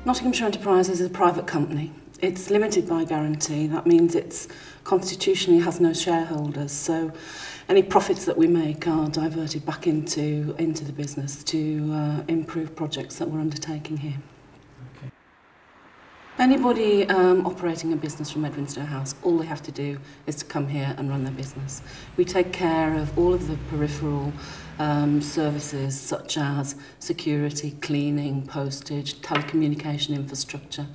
Nottinghamshire Enterprises is a private company. It's limited by guarantee. That means it's constitutionally has no shareholders. So any profits that we make are diverted back into the business to improve projects that we're undertaking here. Okay. Anybody operating a business from Edwinstowe House, all they have to do is to come here and run their business. We take care of all of the peripheral services such as security, cleaning, postage, telecommunication infrastructure,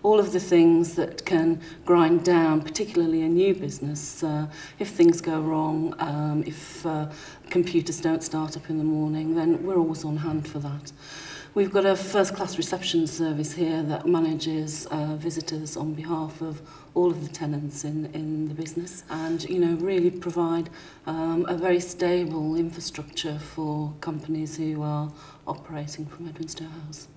all of the things that can grind down, particularly a new business, if things go wrong, if computers don't start up in the morning, then we're always on hand for that. We've got a first-class reception service here that manages visitors on behalf of all of the tenants in the business, and really provide a very stable infrastructure for companies who are operating from Edwinstowe House.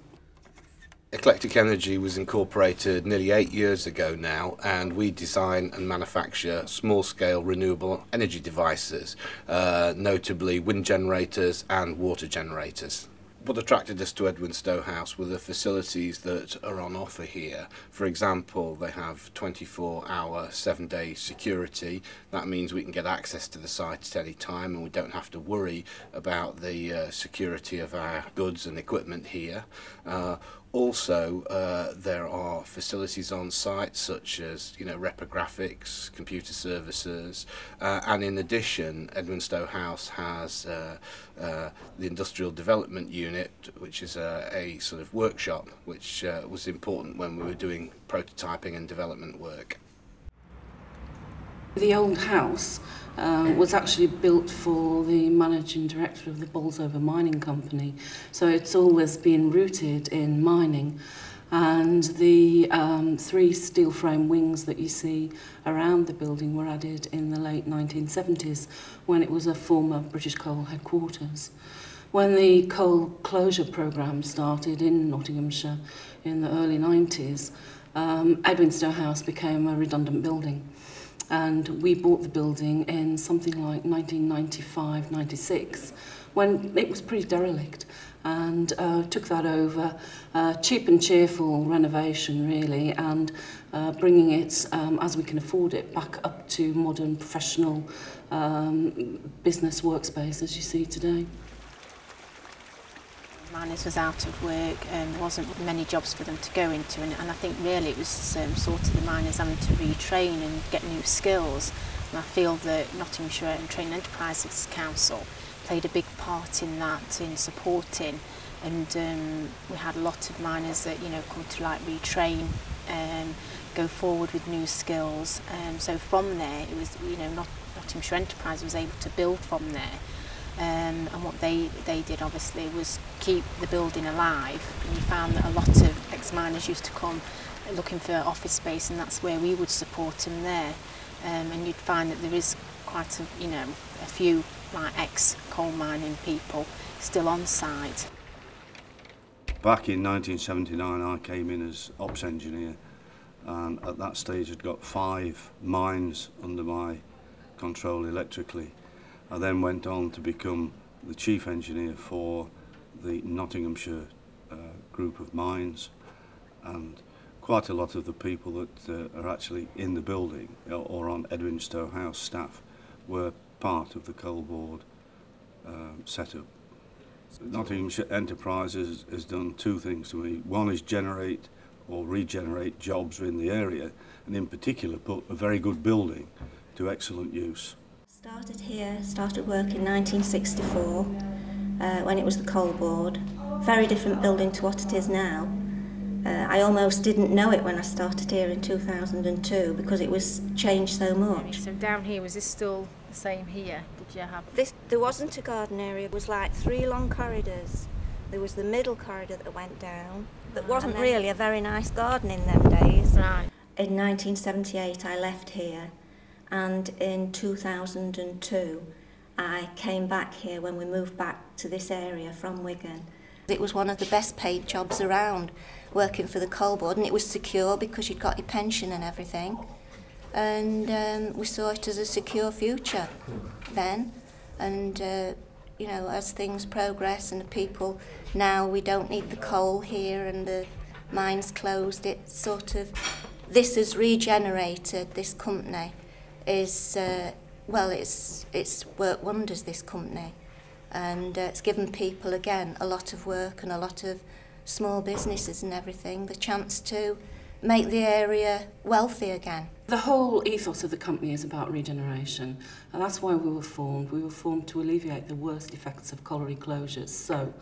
Eclectic Energy was incorporated nearly 8 years ago now, and we design and manufacture small-scale renewable energy devices, notably wind generators and water generators. What attracted us to Edwinstowe House were the facilities that are on offer here. For example, they have 24-hour, 7-day security. That means we can get access to the site at any time and we don't have to worry about the security of our goods and equipment here. Also, there are facilities on site such as reprographics, computer services, and in addition, Edwinstowe House has the Industrial Development Unit, which is a sort of workshop which was important when we were doing prototyping and development work. The old house was actually built for the managing director of the Bolsover Mining Company, so it's always been rooted in mining. And the 3 steel frame wings that you see around the building were added in the late 1970s when it was a former British Coal headquarters. When the coal closure programme started in Nottinghamshire in the early 90s, Edwinstowe House became a redundant building. And we bought the building in something like 1995-96 when it was pretty derelict, and took that over, cheap and cheerful renovation really, and bringing it as we can afford it back up to modern professional business workspace as you see today. Miners was out of work and there wasn't many jobs for them to go into, and I think really it was sort of the miners having to retrain and get new skills, and I feel that Nottinghamshire and Training Enterprises Council played a big part in that, in supporting, and we had a lot of miners that come to retrain and go forward with new skills, so from there it was Nottinghamshire Enterprise was able to build from there. And what they did obviously was keep the building alive, and you found that a lot of ex-miners used to come looking for office space, and that's where we would support them there, and you'd find that there is quite a few ex-coal mining people still on site. Back in 1979 I came in as ops engineer, and at that stage I'd got 5 mines under my control electrically. I then went on to become the chief engineer for the Nottinghamshire group of mines, and quite a lot of the people that are actually in the building or on Edwinstowe House staff were part of the coal board setup. Nottinghamshire Enterprises has done 2 things to me. One is generate or regenerate jobs in the area, and in particular put a very good building to excellent use. Started work in 1964 when it was the coal board. Very different building to what it is now. I almost didn't know it when I started here in 2002 because it was changed so much. So down here, was this still the same here? Did you have There wasn't a garden area. It was like 3 long corridors. There was the middle corridor that went down. That wasn't really a very nice garden in them days. Right. In 1978 I left here, and in 2002 I came back here when we moved back to this area from Wigan. It was one of the best paid jobs around, working for the coal board, and it was secure because you'd got your pension and everything, and we saw it as a secure future then, and as things progress and the people now, we don't need the coal here, and the mines closed, it sort of, this has regenerated, this company is, well, it's worked wonders, this company. And it's given people, again, a lot of work and a lot of small businesses and everything, the chance to make the area wealthy again. The whole ethos of the company is about regeneration, and that's why we were formed. We were formed to alleviate the worst effects of colliery closures. So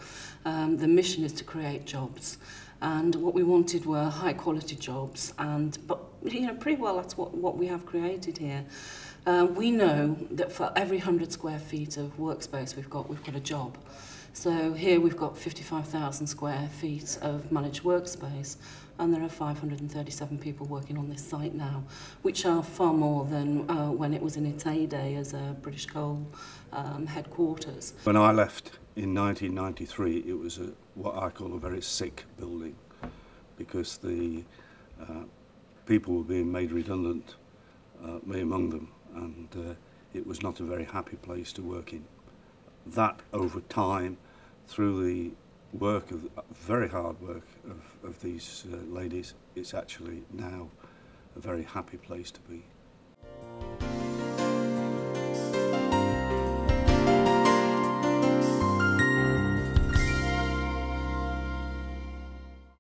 the mission is to create jobs, and what we wanted were high quality jobs, but you know, pretty well that's what we have created here. We know that for every 100 square feet of workspace we've got a job. So here we've got 55,000 square feet of managed workspace, and there are 537 people working on this site now, which are far more than when it was in its heyday as a British Coal headquarters. When I left in 1993, it was what I call a very sick building, because the people were being made redundant, me among them, and it was not a very happy place to work in. That over time, through the work of very hard work of these ladies, it's actually now a very happy place to be.